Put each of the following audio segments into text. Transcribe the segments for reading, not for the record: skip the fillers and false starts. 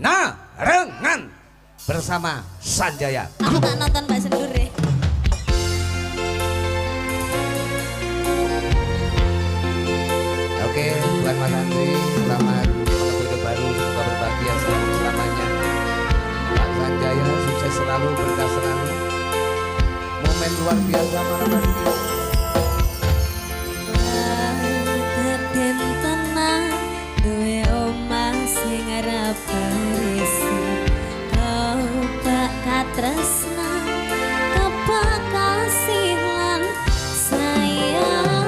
Narengan bersama Sanjaya. Aku tak nonton Mbak Sendur ya. Oke, buat Mas Andri, selamat hidup baru, semoga berbahagia selalu selamanya. Pak Sanjaya, sukses selalu, berkah selalu. Momen luar biasa malam hari ini. Teden tenang, duwe omah sing arep berisi. Kau gak katresna, kebak kasih lan sayang.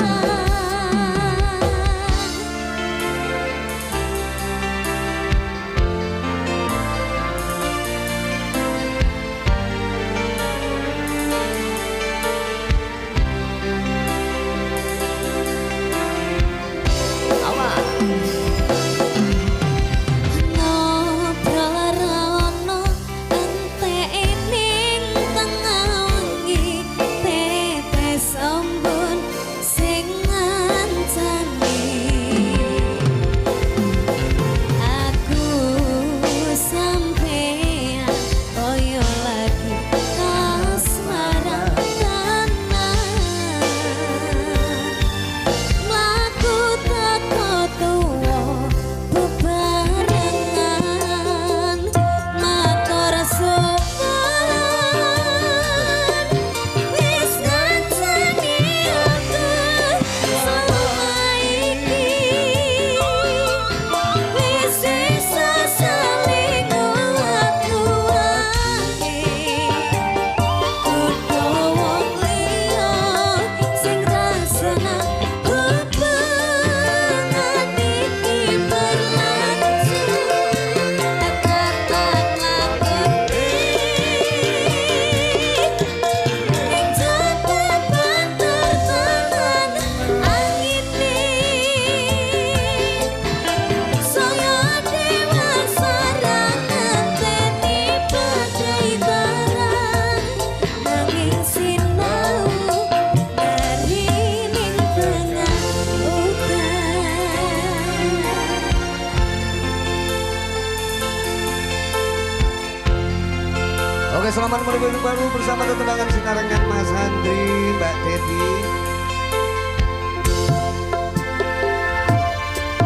Oke, selamat menikmati baru bersama tetangan sinarengan Mas Andri, Mbak Dedi.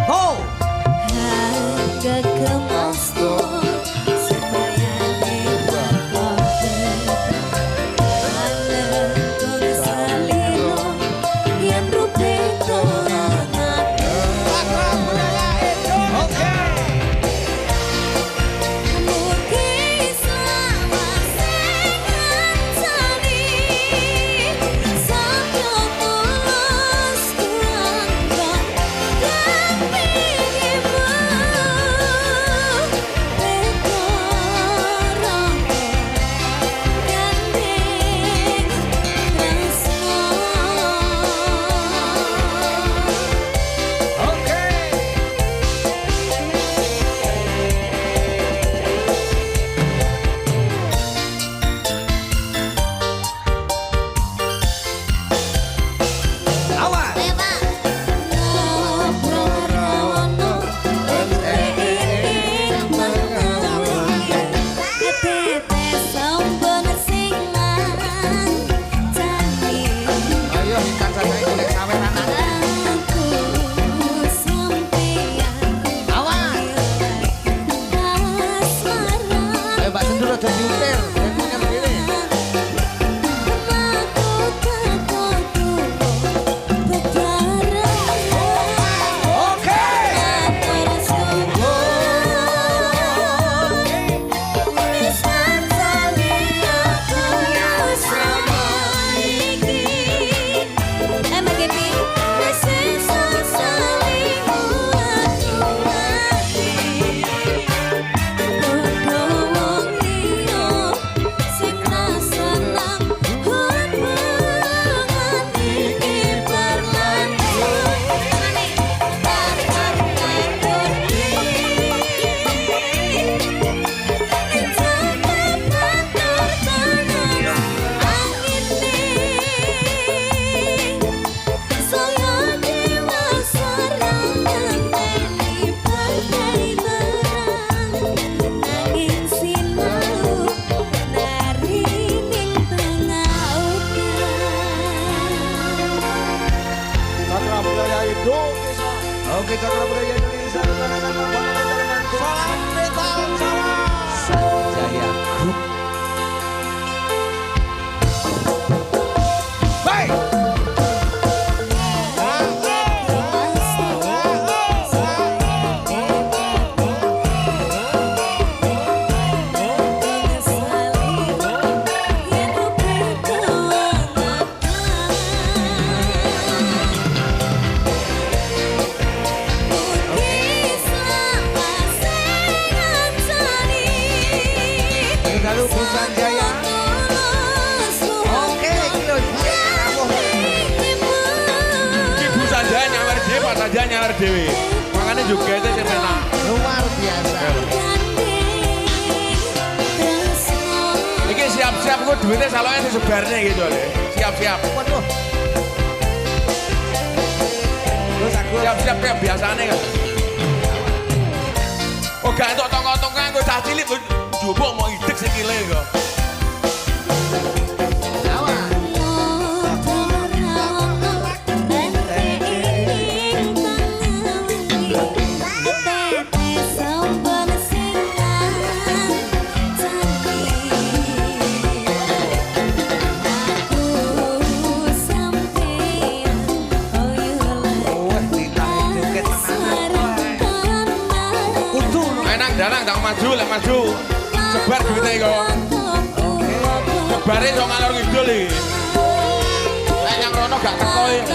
Oh, harga kemas tuh semuanya yang rupeto. Sanjaya. Oke, iki lho Ibu Sanjaya nyawer dhewe, Pak Sanjaya nyawer dhewe. Makane juga itu sing enak. luar biasa. Iki siap-siap kok duitnya salahnya disebarnya gitu lho. Siap-siap. Waduh. Terus aku Siap-siap kayak biasanya kan. Oh gak entuk tongkol-tongkol gue cah cilik njupuk mau idek sikile kok. awas. Danang tak maju, lek maju. Sebar duitnya kok. Sebare sok ngalor ngidul iki. Lek yang rono gak teko iki.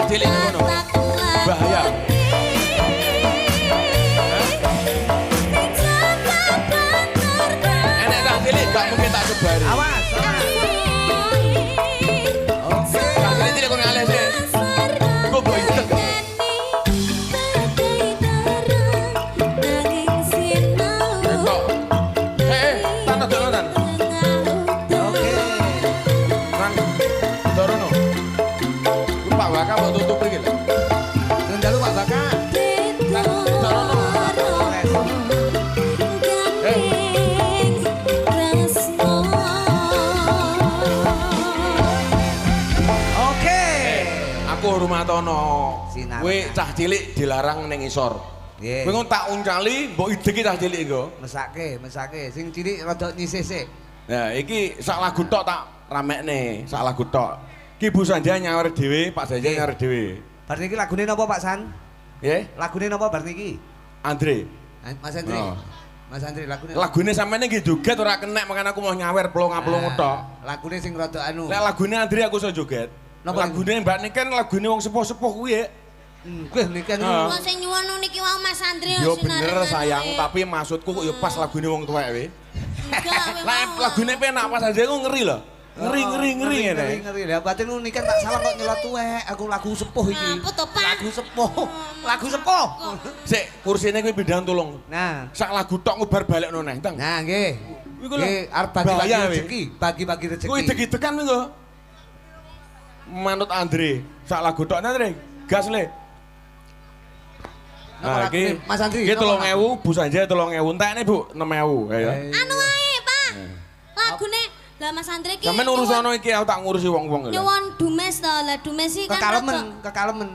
Cilik ngono. Bahaya. Enek tak cilik gak mungkin tak sebari. Awas, awas. Oke. Tak cilik cilik kok ngalih sih. Kok boy idek. Kok. Tan ojo tan. Oke. Kan dorono. Pak Waka mau tutup iki lho. Dalu Pak Baka. Oke. Aku Rumatono. Sinar. Kowe cah cilik dilarang ning isor. Nggih. Kowe tak uncali mbok ideki cah cilik iku. Mesake. Sing cilik rada nyisih sik. Nah, iki sak lagu tok tak ramekne, sak lagu tok. Ki Bu Sanjaya nyawer dhewe, Pak Sanjaya nyawer dhewe. Bar niki lagune napa Pak San? Nggih? Lagune napa bar niki? Andre. Mas Andri. Oh. Mas Andri lagune. Lagune sampeyan iki joget ora kenek, makane aku mau nyawer plong-plong tok. Lagune sing rada anu. Lek lagune Andre aku iso joget. Napa? Lagune Mbak Niken lagune wong sepuh-sepuh kuwi. Kuwi niki anu. Ah. Wong sing nyuwun niki wau Mas Andri Yo bener sayang, tapi maksudku kok yo pas lagune wong tuwek we. Lah lagune penak Pas Sanjaya ku ngeri lho. Ngeri ngene. Ngeri. Lah batin niki kan tak salah kok nyelot tuwek. Aku lagu sepuh iki. Apa to, Pak? Lagu sepuh. Lagu sepuh. Sik, kursine kuwi pindahan tulung. Nah. Sak lagu tok ngubar balekno neh, Teng. Nah, nggih. Iku lho. Nggih, arep bagi-bagi Bahaya, we. rezeki, bagi-bagi rezeki. Kuwi deg-degan lho. Manut Andre, sak lagu tok Andre. Gas le. Napa Nah, iki lagune, Mas Andri, iki napa 3000, Bu Sanjaya 3000. Entekne Bu 6000 ya. Anu wae, Pak. Lagune lah Mas Andri iki. Sampeyan urusono iki aku tak ngurusi wong-wong lho. Nyuwun dumes to. Lah dumes iki kan Kekalemen.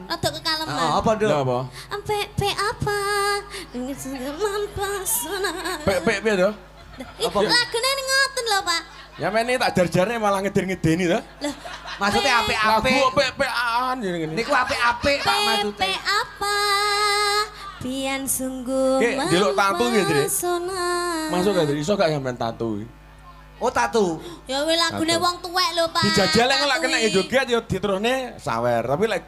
rada kekalemen. Oh, apa, Dok? Lha apa? Pe apa? Ini sudah mampasona. Pek piye to? Apa? Lagune ngoten lho, Pak. Ya mene tak jar-jarne malah ngeden-ngedeni to. Lah, Maksudnya apik-apik. Lagu pek-pekan ngene. Niku apik-apik Pak maksudnya. Pe apa? Pian sungguh Ki, ndelok tatu nggih, Dri? mampasona. Masuk gak iso gak sampean tatu iki. Oh, tatu. Ya wis lagune Tatu. wong tuwek lho, Pak. Dijajal lek lek kena Tatu iki. joget ya diterusne sawer, tapi lek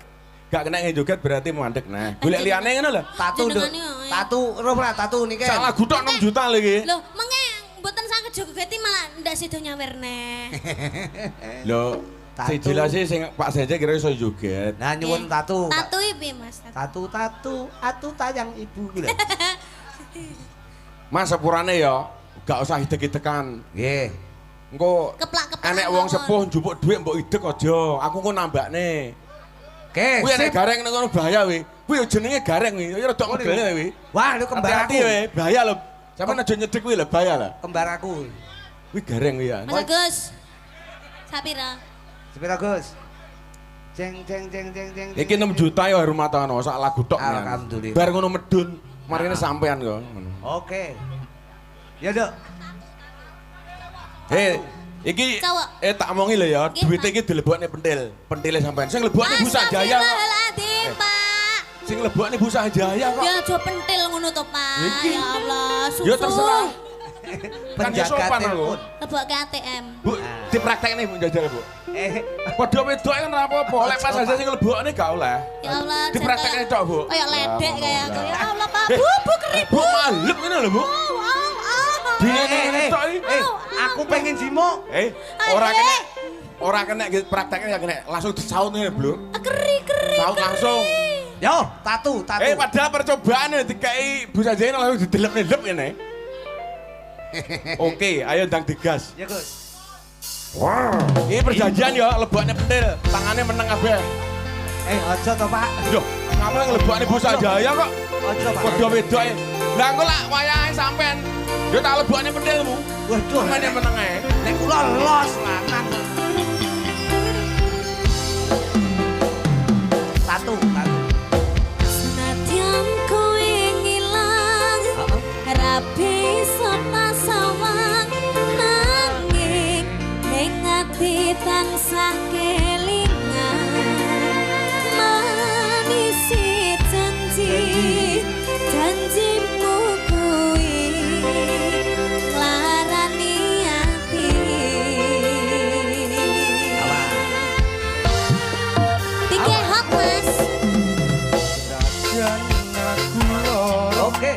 gak kena joget berarti mandek. Nah, golek liyane ngono lho. Tatu, Dok. Jenengane ya. Tatu, roh ora tatu niki. Sak lagu tok 6 juta lho iki. Lho, mengke mboten saged jogeti malah ndak sida nyawerne. Lho, Tatu. sing jelas sih sing Pak Sanjaya kira iso joget. Nah, nyuwun tatu. Tatu iki piye, Mas? Tatu, atu tayang ibu gitu. Mas sepurane ya gak usah idek-idekan. Nggih. Engko Keplak-keplak enek wong sepuh njupuk dhuwit mbok idek aja. Aku kok nambakne. Oke, Kuwi enek sip. gareng ning kono bahaya wi. Kuwi jenenge gareng wi. Ya rada ngedene wi. Wah, lu kembar aku. Hati-hati we, bahaya lho. Sampeyan aja nyedek kuwi lho, bahaya lho. Kembar aku. Kuwi gareng wi ya. Mas Agus. Sapira? Sepira, Gus? Jeng. Iki 6 juta ya Rumatono sak lagu tok. Mian. Alhamdulillah. Bar ngono medun, marine sampean kok ngono. Oke. Ya, Dok. Iki Cowok. tak omongi lho ya, Nggih, duit Pak. iki dilebokne pentil. Pentile sampean. Sing lebokne Busa Jaya kok. Astagfirullahaladzim, Pak. Sing lebokne Busa Jaya kok. Ya aja pentil ngono to, Pak. Iki. Ya Allah, susu. Ya terserah. Kan ya Penjaga sopan aku. telepon. Lebokke ATM. Bu, dipraktekne Bu njajal Bu. Padha wedok kan ora apa-apa, lek pas aja sing lebokne gak oleh. Ya Allah, Dipraktekne tok, Bu. Kayak ledek kayak aku. Ya Allah, Pak. Eh, Bu kerip. Bu malem ngene lho, Bu. Dingene tok iki. Aku pengen jimo. Ora kena. Ora kena prakteknya ya kena langsung disaut ngene, Bro. Keri. Saut langsung. Yo, tatu. Padahal percobaan dikai Busa Jaya langsung didelep-delep ngene. Oke, ayo ndang digas. Ya, Gus. Ini perjanjian ya, lebokne pentil, tangannya meneng kabeh. Aja to, Pak. Loh, ngapa lebokne Busa Jaya kok? Aja, Pak. Padha wedoke. Lah engko lak wayahe sampean, yo tak lebokne pentilmu. Waduh, Tangannya meneng ae. nek kula los lanang. Tatu. Senadyan kowe ngilang, rapi sapa sawang nanging ning ati tansah kelingan manisi janjimu kuwi nglarani ati. Pikir hot mas. Oke.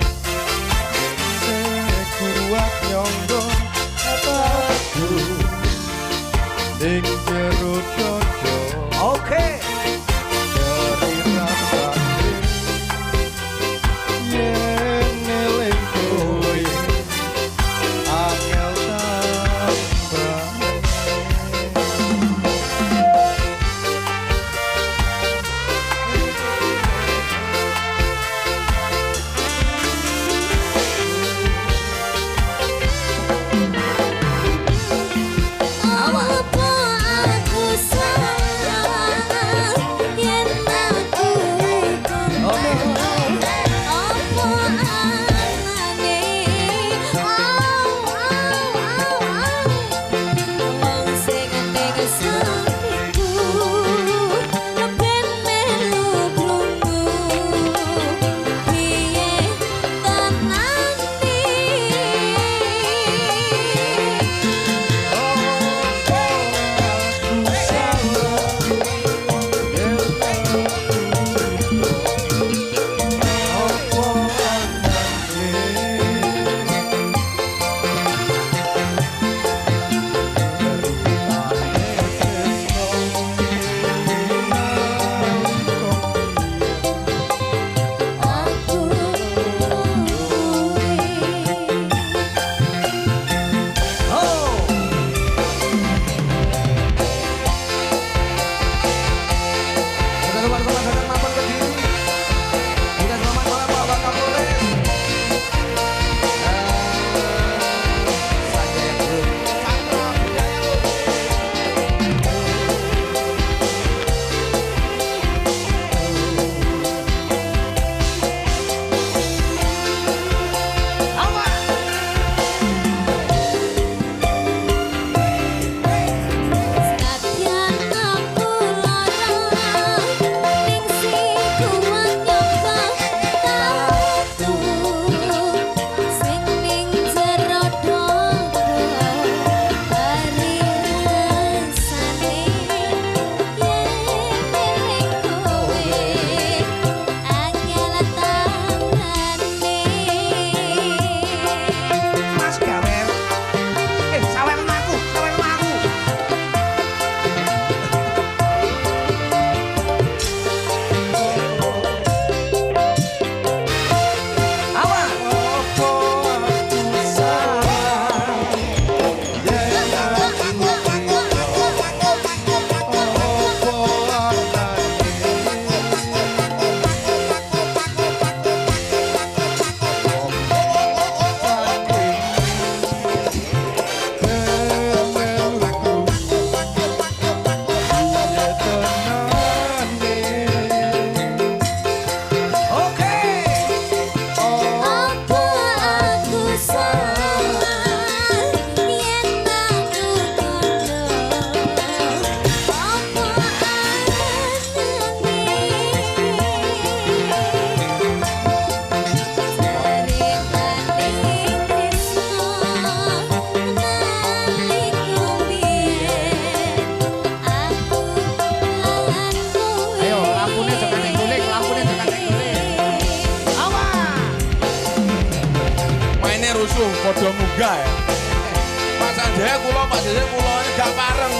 Jaya kula Pak Jaya kula ini gak pareng.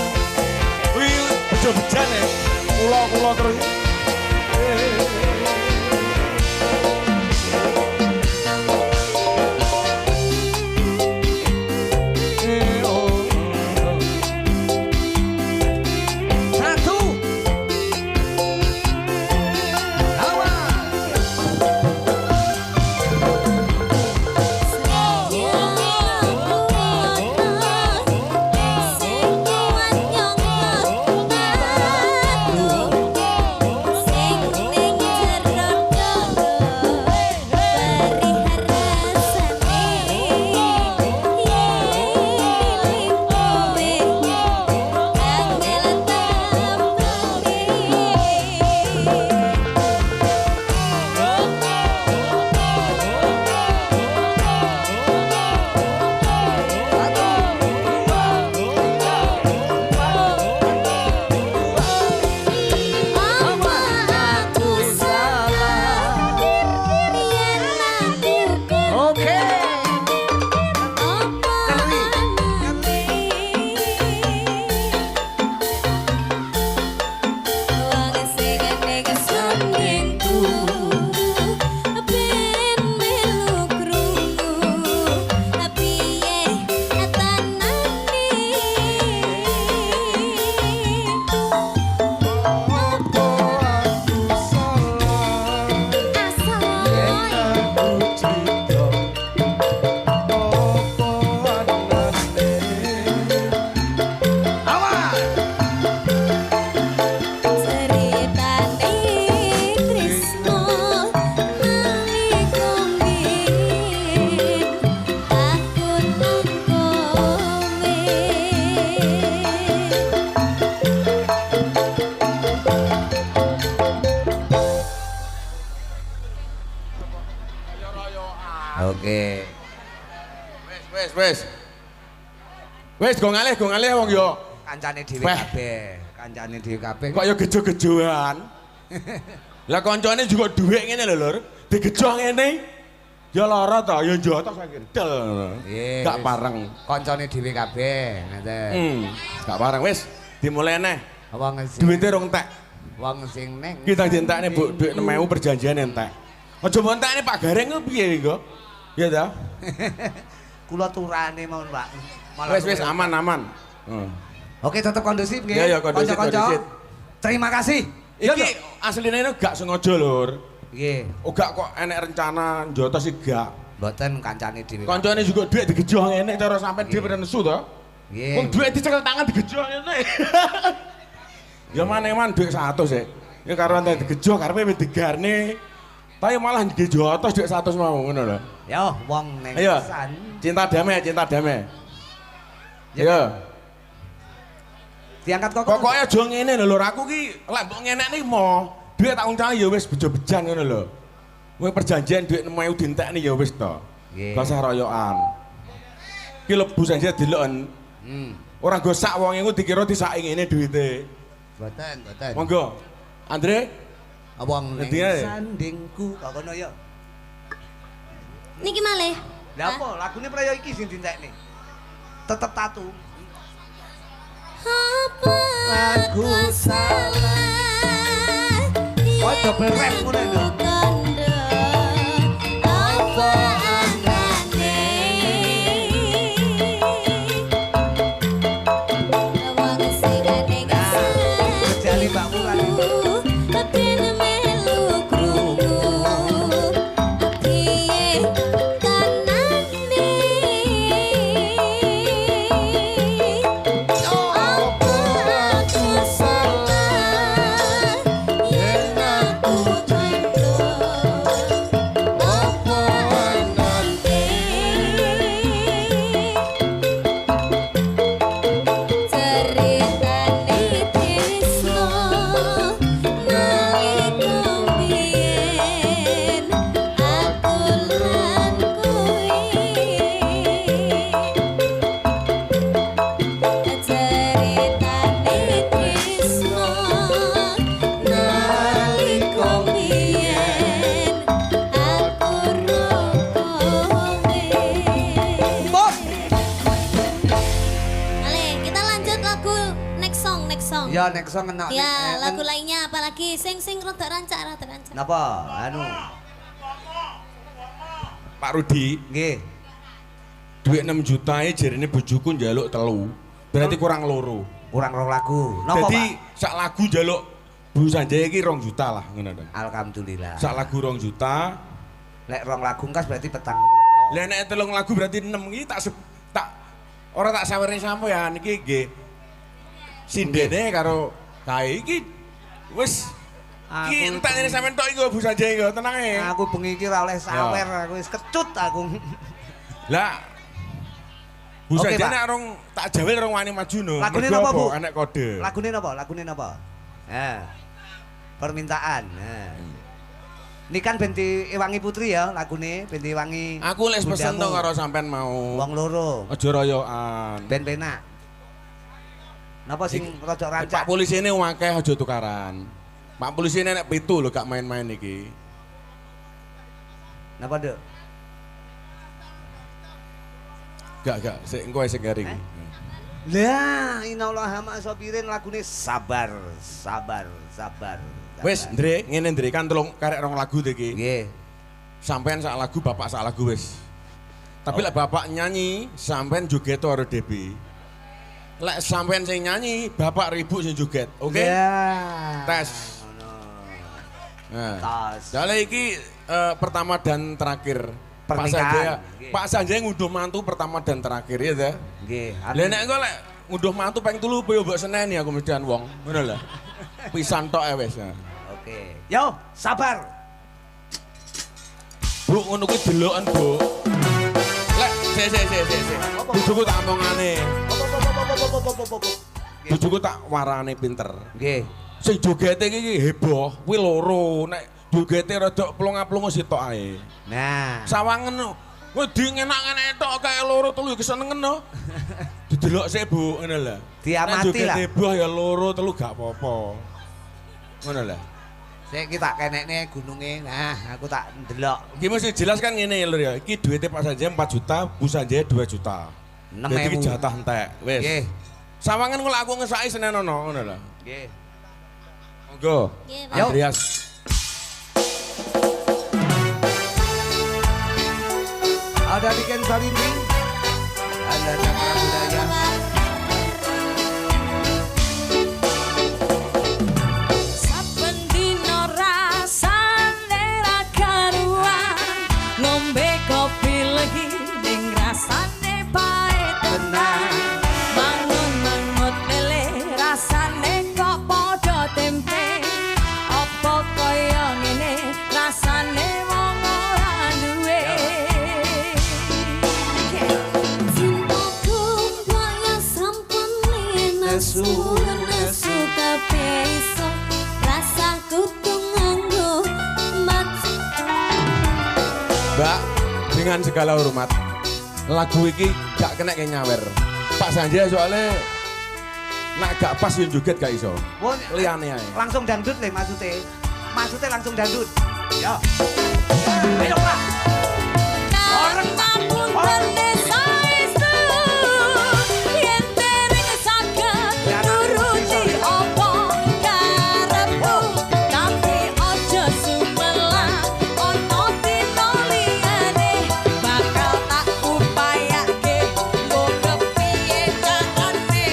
Wih, bejo-bejan ya. Kula terus. Oke. Wes go ngalih wong yo. Kancane dhewe Weh. kabeh. Kancane dhewe kabeh. Kok yo gejo-gejoan. Lah koncone juga dhuwit ngene lho, Lur. Digejoh ngene. Ya lara to, ya njotos kendel. Nggih, Gak wis. pareng. Koncone dhewe kabeh, ngaten. Gak pareng wis. Dimulai neh. Wong sing Duwite rong entek. wong sing neng. Kita dientekne Bu, dhuwit 6.000 perjanjian entek. Aja mbok entekne Pak Gareng ku piye engko? Iya ta? Kula turane mau, Pak. Malah Wis aman. Oke, tetep kondusif nggih. Iya, kondusif, Kanca-kanca. kondusif. Terima kasih. Iya, Iki asline gak sengaja, Lur. Nggih. Oh gak kok enek rencana njotos iki gak. Mboten kancane dhewe. Koncone juga dhuwit digejoh ngene cara sampean dhewe pada nesu to. Nggih. Wong dhuwit dicekel tangan digejoh ngene. Ya maneman dhuwit 100 sik. Ya karo ente digejoh karepe digarne. Tapi malah digejotos dhuwit 100 mau ngono lho. Yo, wong neng Ayo. pisan. Cinta damai. Ayo. Diangkat kok. Pokoknya aja ngene lho Lur, aku ki lek mbok ngenekne mo. Dhuwit tak uncane ya wis bejo-bejan ngono lho. Kowe perjanjian dhuwit 6.000 dientekne ya wis to. Nggih. Gak usah royokan. Ki lebu saja diloken. Ora nggo sak wong iku dikira disaki ngene dhuwite. Mboten. Monggo. Andre, Wong neng Ngerti ae? Sandingku kok kono ya. Niki malih. Lah apa lagune prayo iki sing dintekne? Tetep tatu. Apa Lagu salah? Oh, double rap ngono lho. Apa anane? Wong sing neng Kejali Mbak Wulan. tapi melu krungu piye tanane apa aku salah yen aku condong next song. Ya nek song kena. Ya, lagu lainnya apalagi sing rada rancak. Napa? Anu. Pak Rudi, Nggih. duit 6 juta jarine bojoku njaluk telu. Berarti kurang loro. Kurang 2 lagu. Napa, Jadi Pak? sak lagu njaluk Bu Sanjaya iki 2 juta lah ngono to. Alhamdulillah. Sak lagu 2 juta. Lek 2 lagu kas berarti 4 juta. Lah nek 3 lagu berarti 6 iki tak ora tak sawere sampean iki nggih. Sindene karo kae iki wis iki entek ini sampean tok iki Bu Sanjaya iki tenang e. Aku bengi iki ora oleh sawer, aku wis kecut aku. Lah Bu Oke, Sanjaya Pak. nek rong tak jawel rong wani maju no. Lagune Mergo napa, apa? Bu? Enek kode. Lagune napa? Permintaan. Ini kan Benti Wangi Putri ya, lagune Benti Wangi. Aku les pesen to Bundamu. karo sampean mau. Wong loro. Aja royokan. Ben penak. Napa sing rada rancak? Pak polisi ini wakeh aja tukaran. Pak polisi ini nek 7 lho gak main-main iki. Napa, Dek? Gak, sik engko sing garing. Lah, innallaha ma sabirin lagune sabar. Wis, Ndre, ngene Ndre, kan telung karek rong lagu to iki. Nggih. Sampean sak lagu, bapak sak lagu wis. Tapi lek bapak nyanyi, sampean joget karo DB. Lek sampean sing nyanyi, bapak ribut sing joget. Oke? Ya. Tes. Ngono. Nah. Tes. Dale iki pertama dan terakhir. Pak Pernikahan. Sanjaya, Nggih. Pak Sanjaya ngunduh mantu pertama dan terakhir ya ta? Nggih. Lah nek engko lek ngunduh mantu ping 3 kowe mbok seneni aku mestian wong. Ngono lho. Pisan tok wis. Oke. Yo, sabar. Bu ngono kuwi deloken, Bu. Lek sik. Bojoku tak omongane. Bojoku tak warane pinter. Nggih. Sing jogete iki heboh, kuwi loro. Nek jogete rada plonga-plongo sitok ae. Nah. Sawangen kowe dienak-enak tok kae loro telu kesenengen no. Didelok sik Bu, ngono lho. Diamati Nek lah. jogete heboh ya loro telu gak apa-apa. Ngono lho. Sik kita kenekne gununge. Nah, aku tak ndelok. Iki mesti jelas kan ngene lho ya. Iki duwite Pak Sanjaya 4 juta, Bu Sanjaya 2 juta. 6.000. Jadi iki jatah entek. Wis. Nggih. Sawangen kok aku ngesaki Senen ono ngono lho. Nggih. Monggo. Nggih, Pak. Yo. Andreas. Ada Diken Sarindi. Ada Cakra Budaya. Saben dino rasane ra karuan, ngombe kopi legi ning rasane pahit tenan. Mangun mangut lele rasane kok padha tempe. Apa kaya ngene rasane wong ora duwe. Cintaku kaya sampun nesu tapi iso rasaku tuh nganggo mati. Mbak, dengan segala hormat, lagu iki gak kena kayak nyawer. Pak Sanjaya soalnya nak gak pas yang joget gak iso. Wong Liyane ae. langsung dangdut le maksudnya. Maksudnya langsung dangdut. Yo. Ayo Pak. Orang mampun berdesa isu, yen dereng saged nuruti apa karepmu, tapi aja sumelang ono dina liyane, bakal tak upayake nggo kepiye carane.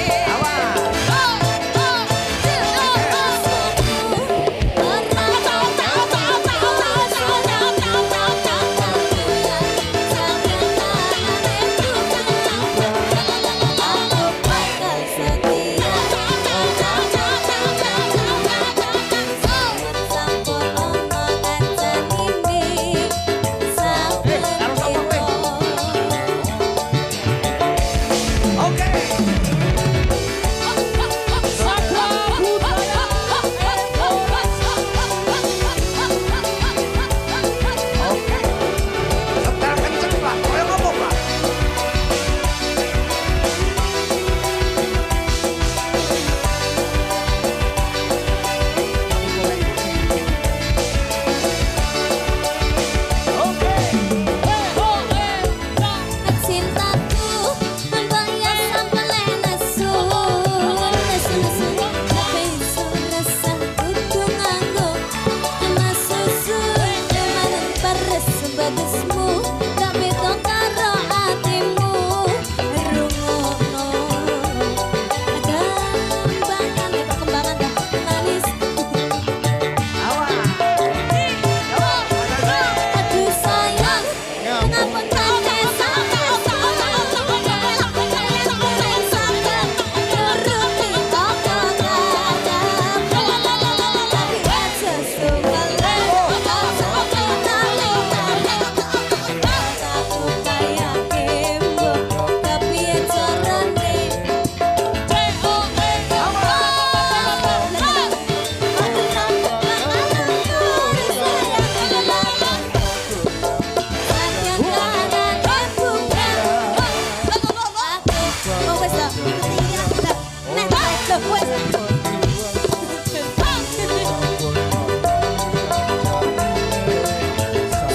wes lah. Iya, lah. Nek tarik lho wes.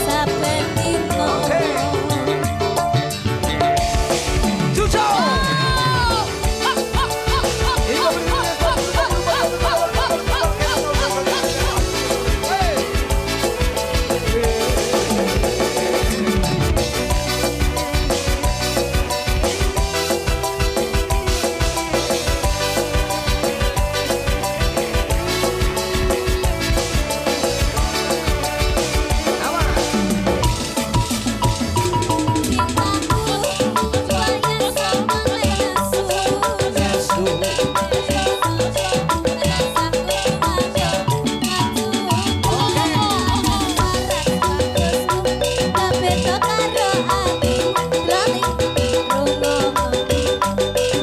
Saben dino. Cucu.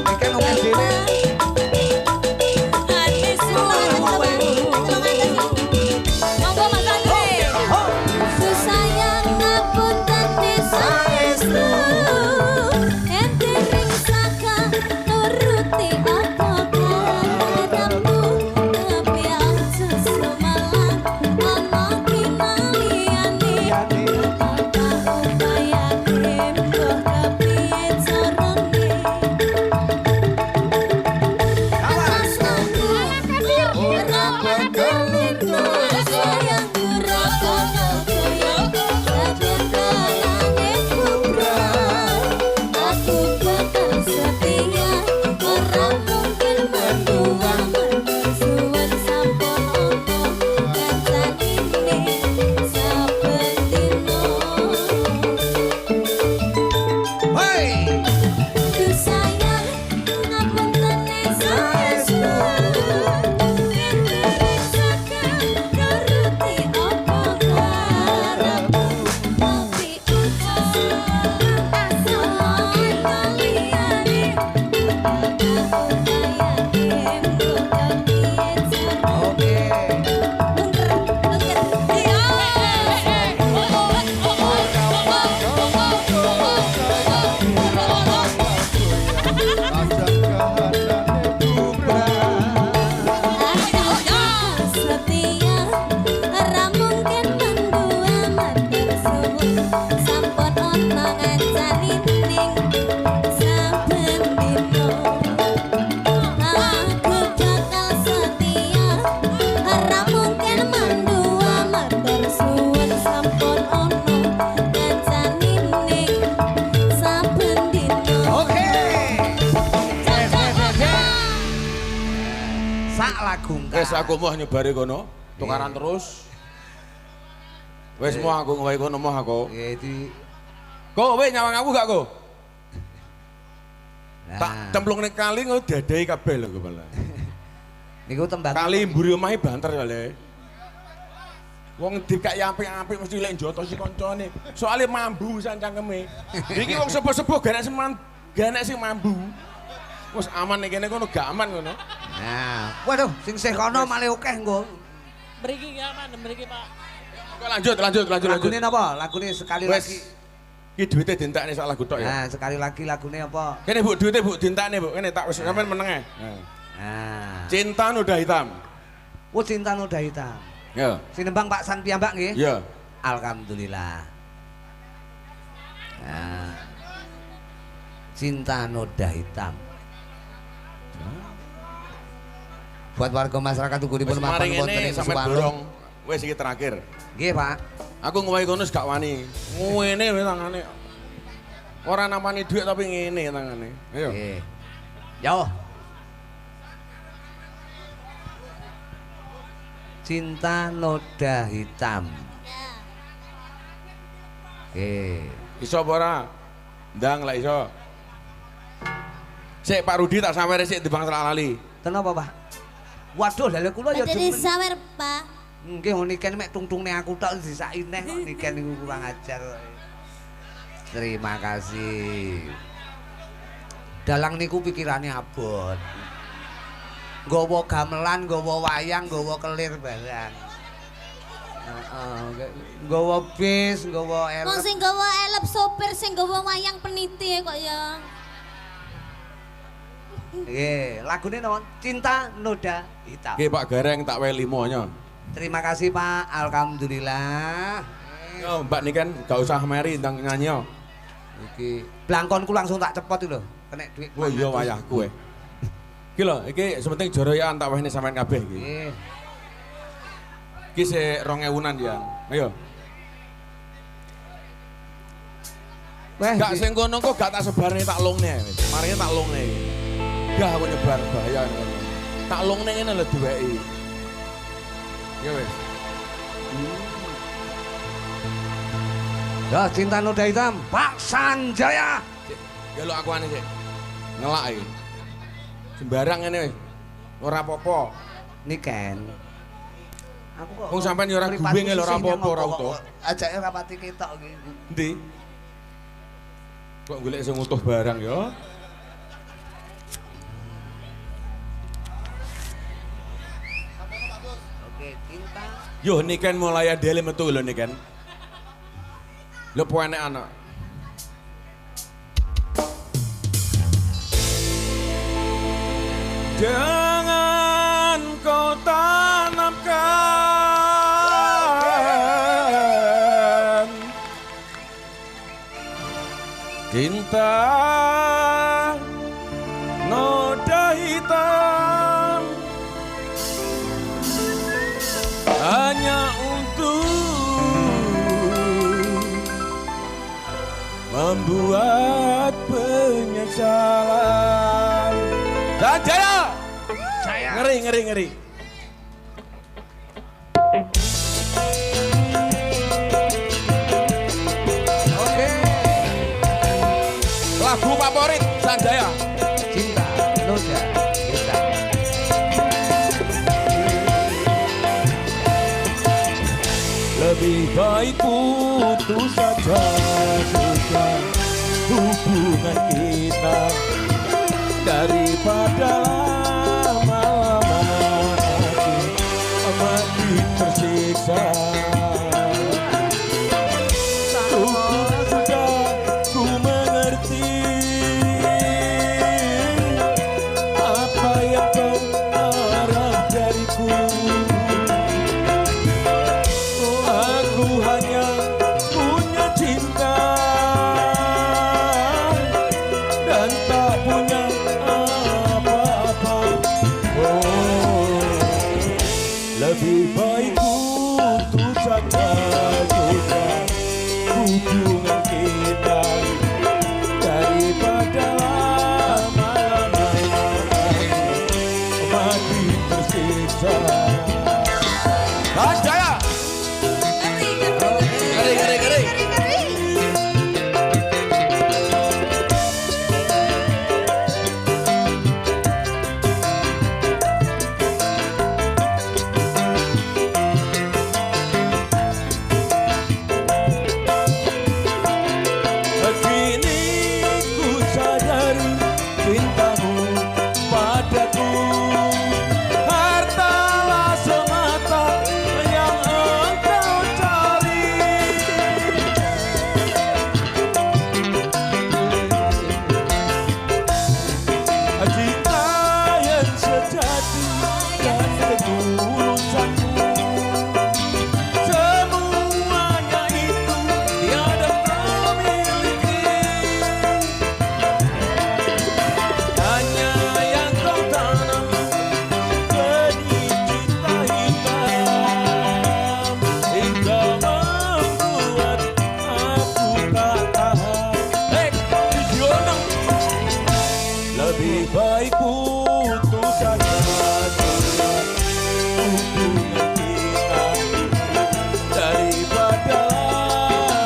Ikan oke dhewe. Wes aku mau nyebari kono, tukaran terus. Wes mau aku nggawe kono mau aku. Ya itu. Kok kowe nyawang aku gak kok? Nah. Tak cemplung ning kali ngono dadai kabeh lho kepala. Niku tembang. Kali mburi omahe banter ya le. Wong dikak apik-apik mesti lek njoto si kancane. Soale mambu sancangkeme. Iki wong sepuh-sepuh gak enek sing mambu. Wes aman ning kene kono gak aman kono. Nah, waduh, sing sih kono malah akeh nggo. Mriki gak aman, mriki Pak. Kok lanjut. Lagune napa? Lagune sekali Wes. lagi. Iki duwite dientakne sak lagu tok ya. Nah, sekali lagi lagune apa? Kene Bu, duwite Bu dientakne Bu. Kene tak wis sampean meneng ae. Nah. Cinta Noda Hitam. Oh, Cinta Noda Hitam. Ya. Sing nembang Pak San piyambak nggih? Ya. Alhamdulillah. Nah. Cinta Noda Hitam. Buat warga masyarakat ukuripun mapan wonten ing sampean Suwano. dorong. Wis iki terakhir. Nggih, Pak. Aku ngowahi kono gak wani. Ngene wis tangane. Ora namani dhuwit tapi ngene tangane. Ayo. Nggih. Yo. Cinta Noda Hitam. Oke. Iso apa ora? Ndang lek iso. Sik Pak Rudi tak sampe resik di Bang Lali. Kenapa, Pak? Waduh, lha kula ya Jadi sawer, Pak. nggih niken mek tungtungne aku tok disaki neh kok niken niku kurang ajar. Terima kasih. Dalang niku pikirane abot. Nggawa gamelan, nggawa wayang, nggawa kelir barang. Heeh, nggawa bis, nggawa elep. Wong sing gawa elep sopir, sing gawa wayang peniti kok ya. Nggih, lagune napa? Cinta Noda Hitam. Nggih Pak Gareng tak wae 5 nya. Terima kasih Pak, alhamdulillah. Yo Mbak nih kan gak usah meri ndang nyanyi. Iki Blangkonku langsung tak cepot iki lho. Kena duit. Oh iya wayahku e. Iki lho, iki sementing joroyan tak wehne sampean kabeh iki. Nggih. Iki sik 2000-an ya. Ayo. Weh, Gak sing kono kok gak tak sebarne tak longne wis. Marine tak longne iki. Gak aku nyebar bahaya ngono. Tak longne ngene lho duweki. Ya wis. Ya Cinta Noda Hitam, Pak Sanjaya. Ya lho aku ane sik. Ngelak iki. Sembarang ngene wis. Ora apa-apa. Niken. Aku kok Wong sampean ya ora gubeng lho ora apa-apa ora utuh. Ajake ora pati ketok iki. Endi? Kok golek sing utuh barang ya? Oke, Cinta. Yo niken mulai adele metu lho niken. Lho po enek anak. Jangan kau tanamkan cinta noda hitam hanya untuk membuat penyesalan. Sanjaya! Saya. Ngeri. Oke. Lagu favorit Sanjaya. Cinta Noda Hitam. Lebih baik putus saja sudah hubungan kita daripada lama-lama mati tersiksa. Sudah ku mengerti apa yang kau harap dariku. Aku hanya punya cinta dan tak punya apa-apa. Oh, lebih baik putus saja sudah hubungan kita daripada lama-lama mati tersiksa. Sanjaya! Ngeri. Kini ku sadari cintamu padaku hartalah semata yang engkau cari. Cinta yang sejati dan ketulusanmu, semuanya itu tiada kau miliki. Hanya yang kau tanam benih cinta hitam hingga membuat aku tak tahan. Hei, Didiono, lebih baik putus saja sudah hubungan kita daripada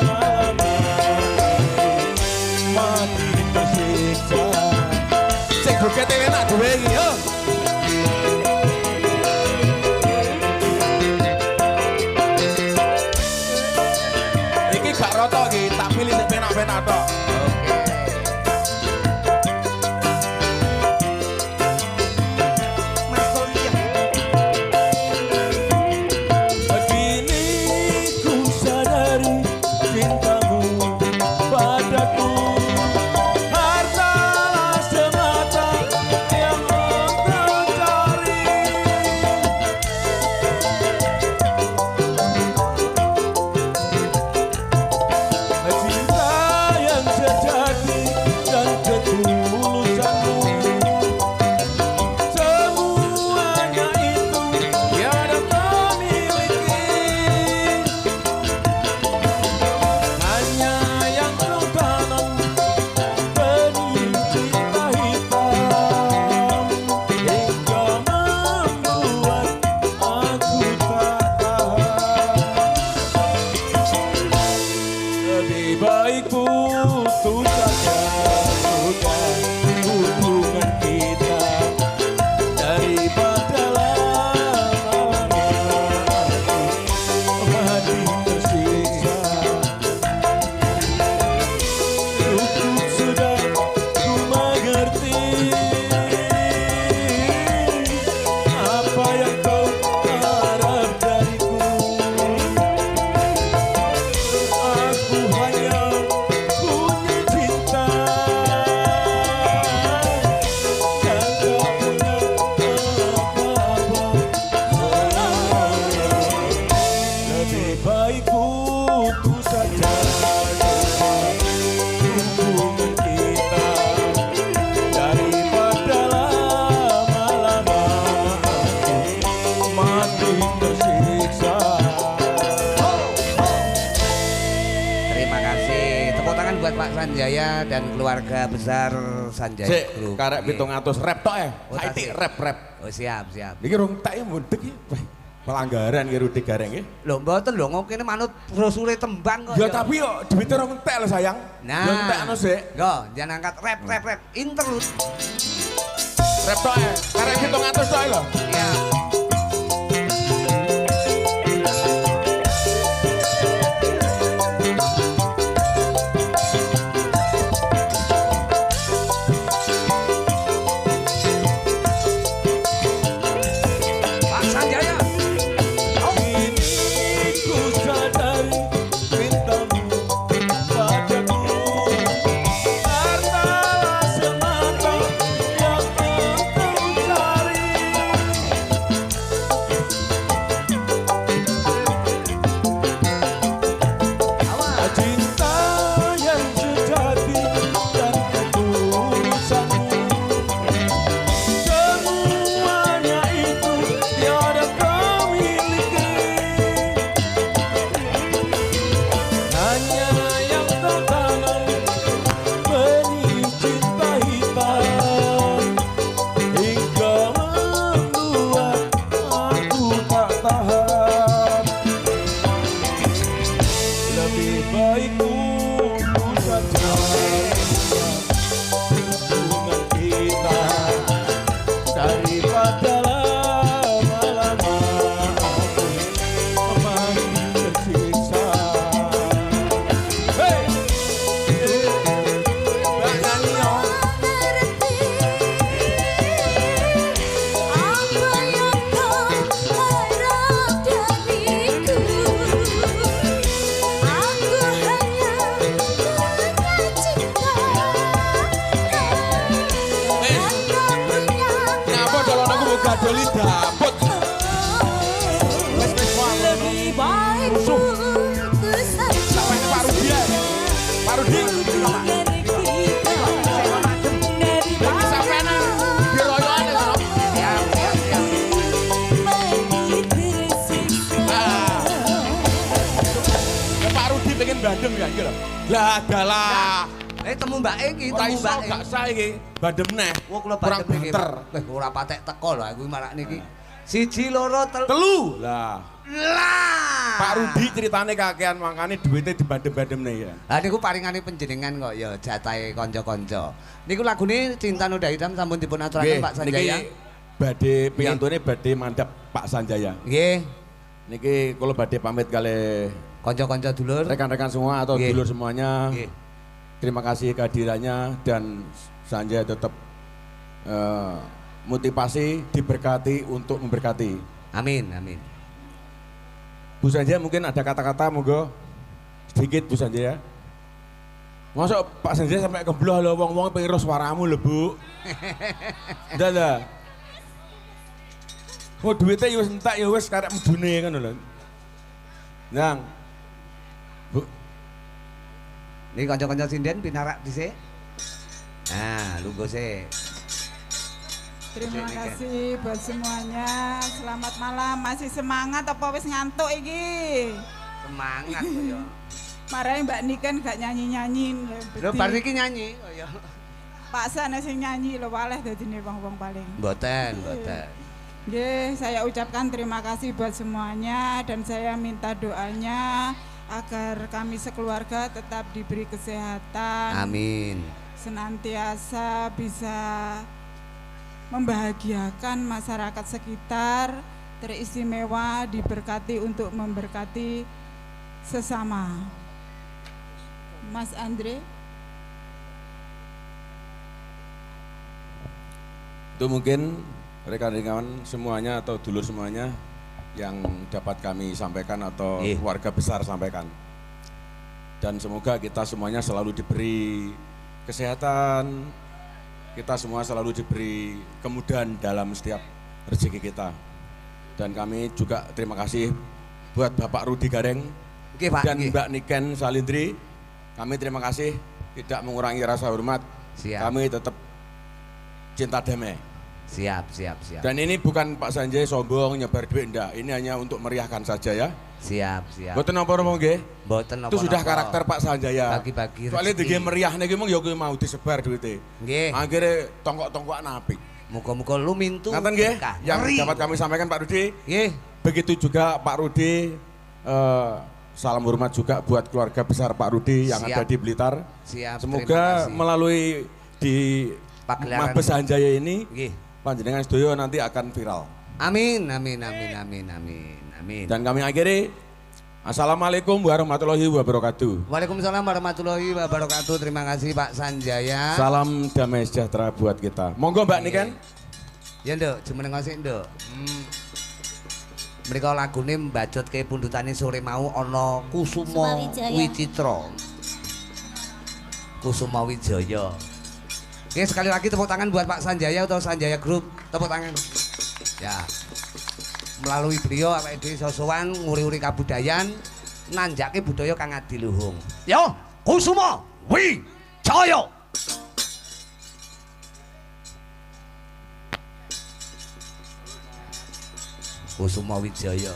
lama-lama mati tersiksa. Sing bukete enak dhewe iki yo. Iki gak rata iki, tak pilih sing penak-penak tok. Kini ku sadari cintamu padaku hartalah semata Sanjaya dan keluarga besar Sanjaya Sik, Group. karek Nggih. 700 rap tok Oh, Saiki tasik. rap. Oh siap. Iki rong tak mundek iki. Wah, pelanggaran iki Rudi Gareng iki. Lho mboten lho ngomong kene manut brosure tembang kok. Ya tapi yo duwite rong entek lho sayang. Nah. Yo entekno sik. Go, jangan angkat rap interlude. Rap tok karek 700 tok lho. Ya. Pak Sanjaya. Ku sadari cintamu padaku hartalah semata yang engkau cari. Awas. Cinta yang sejati dan ketulusanmu, semuanya itu tiada kau miliki. Hanya yang tertanam benih cinta hitam, hingga membuat aku tak tahan. Lebih baik tunggu saja hubungan kita daripada lama-lama memakan tersiksa. Hei, Mbak nyanyi yo. Apa yang kau harap dariku? Aku hanya punya cinta dan punya Ngapa kalau aku mau gadoli dapet? lebih baik putus Sampai ini Pak Rudi ya. Pak Rudi. Lagi sampean diroyokan ya, Sono. Siap. Ah. Ya, Pak Rudi pengen bandem ya iki lho. Lah dalah. Temu Mbak iki, Ora temu iso Mbak. gak sah iki. Bandem neh. Wah kula Kurang bandem iki. banter. Weh ora patek teko lho aku marak niki. Siji loro Telu. Lah. lah. Pak Rudi ceritane kakean mangkane duwite dibandem-bandemne ya. Lah niku paringane panjenengan kok ya jatahe kanca-kanca. Niku lagune Cinta Noda Hitam sampun dipun aturaken Pak Sanjaya. Niki badhe piyantune badhe mandhap Pak Sanjaya. Nggih, Niki kula badhe pamit kali kanca-kanca dulur. rekan-rekan semua atau Nggih. dulur semuanya. Nggih. Terima kasih kehadirannya dan Sanjaya tetap motivasi, diberkati untuk memberkati. Amin. Bu Sanjaya mungkin ada kata-kata monggo sedikit Bu Sanjaya. Masuk Pak Sanjaya sampai kebloh lho wong-wong pengen suaramu lho Bu. Ndak. Oh duitnya ya wis entek ya wis karek medune ngono lho. Nang. Bu, Ini kanca-kanca sinden pinarak dhisik. Nah, lungguh sik. Terima kasih buat semuanya. Selamat malam. Masih semangat apa wis ngantuk iki? Semangat kok ya. Marahin Mbak Niken gak nyanyi-nyanyi. Lho bar niki nyanyi kok ya. Pak Sana sing nyanyi lho waleh dadine wong-wong paling. Mboten. Nggih, saya ucapkan terima kasih buat semuanya dan saya minta doanya agar kami sekeluarga tetap diberi kesehatan. Amin. Senantiasa bisa membahagiakan masyarakat sekitar, teristimewa, diberkati untuk memberkati sesama. Mas Andre, itu mungkin rekan-rekan semuanya atau dulur semuanya yang dapat kami sampaikan atau warga besar sampaikan. Dan semoga kita semuanya selalu diberi kesehatan, kita semua selalu diberi kemudahan dalam setiap rezeki kita. Dan kami juga terima kasih buat Bapak Rudi Gareng Oke, Pak. dan Mbak Niken Salindri. Kami terima kasih, tidak mengurangi rasa hormat. Siap. Kami tetap cinta damai. Siap, siap, siap. Dan ini bukan Pak Sanjay sombong nyebar duit enggak. Ini hanya untuk meriahkan saja ya. Siap, siap. Mboten napa-napa nggih. Mboten Itu sudah napa-napa. karakter Pak Sanjaya. Bagi-bagi Soalnya rezeki. dige meriah niki mung ya kuwi mau disebar duite. Nggih. Akhirnya tongkok-tongkokan apik. Muga-muga lumintu. Ngaten nggih? berkah. Yang Ngeri. dapat kami sampaikan Pak Rudi. Nggih. Begitu juga Pak Rudi, salam hormat juga buat keluarga besar Pak Rudi yang Siap. ada di Blitar. Siap. terima Semoga kasih. melalui di Pagelaran. Mabes Sanjaya ini, Nggih. panjenengan sedoyo nanti akan viral. Amin, amin, amin, amin, amin, amin. Dan kami akhiri, Assalamualaikum warahmatullahi wabarakatuh. Waalaikumsalam warahmatullahi wabarakatuh. Terima kasih Pak Sanjaya. Salam damai sejahtera buat kita. Monggo Mbak Niken. Ya Nduk, jumeneng sik Nduk. Mereka lagune mbajutke pundutane sore mau ana Kusuma Wiswijaya. Wicitra. Kusuma Wijaya. Oke, sekali lagi tepuk tangan buat Pak Sanjaya atau Sanjaya Group. Tepuk tangan. Ya. Melalui beliau awake dhewe sosowan nguri-uri kabudayan, nanjake budaya kang adiluhung. Yo, Kusuma Wijaya. Kusuma Wijaya.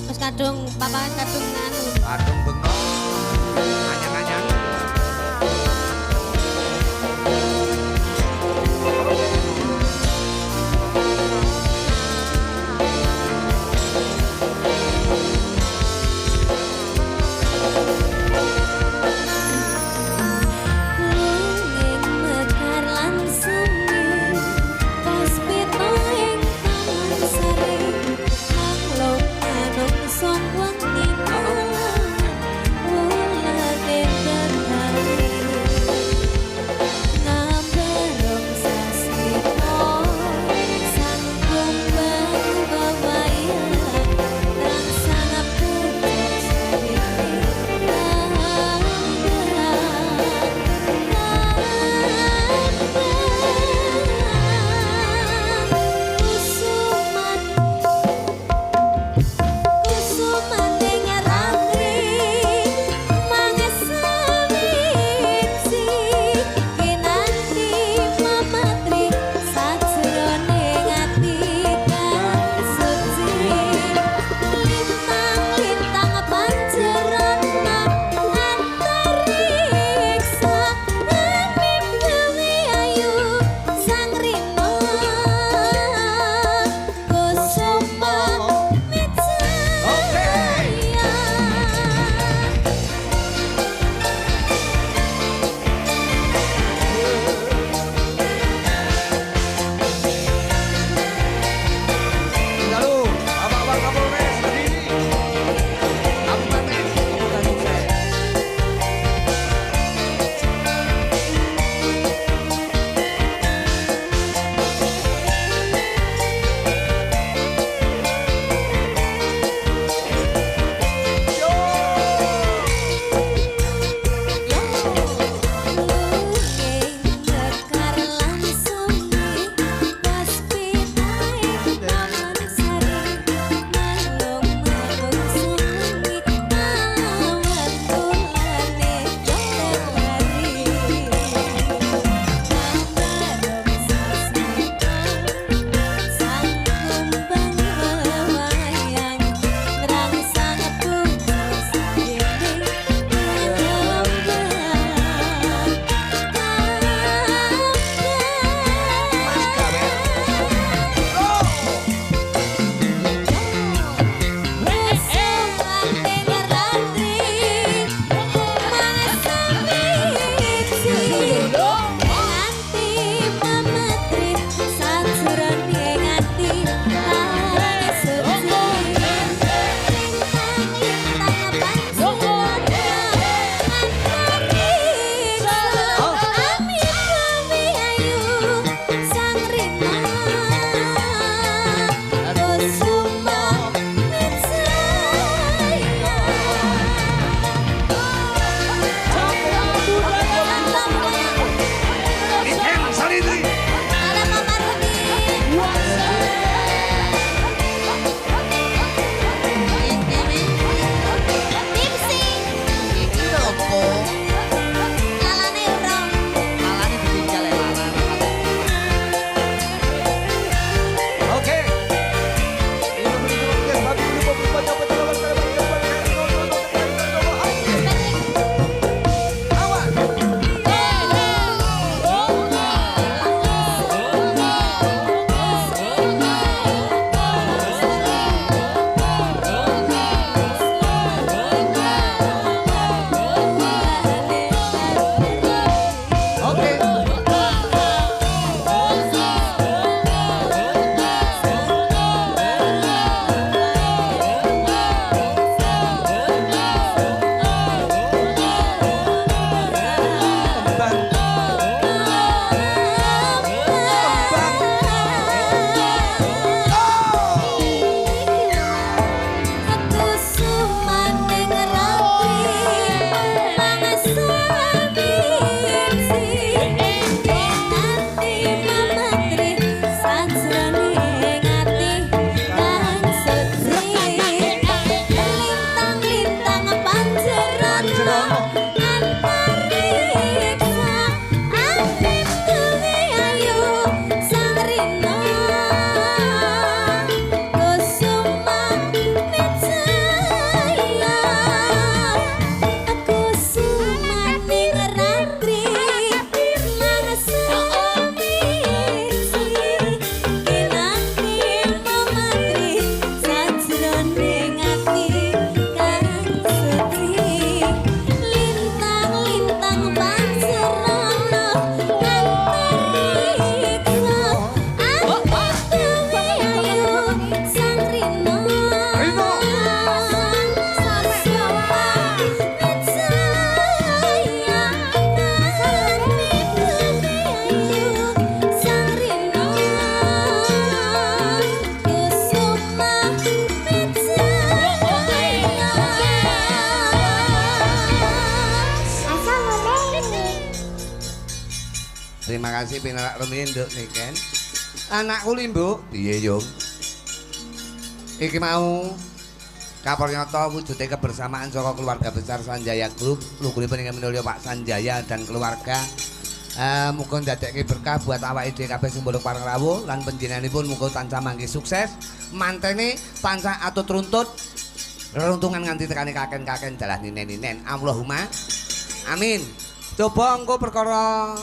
Wis kadung papakan kadung nganu. Adem bengok. Anyang-anyang. Lenging mekar lan semi, puspita ing taman sari, makhluk manungsa wengi malam, kasih pinarak rumiyin Nduk Niken. Anakku Limbu, piye Yung? Iki mau kapal nyata wujudnya kebersamaan saka keluarga besar Sanjaya Group. Lugunipun ingkang minulya Pak Sanjaya dan keluarga. Muga ndadekke berkah buat awake dhewe kabeh sing mbolok pareng rawuh lan panjenenganipun muga tansah mangke sukses. Mantene tansah atut runtut. Reruntungan nganti tekani kaken-kaken dalah ninen-ninen. Allahumma amin. Coba engko perkara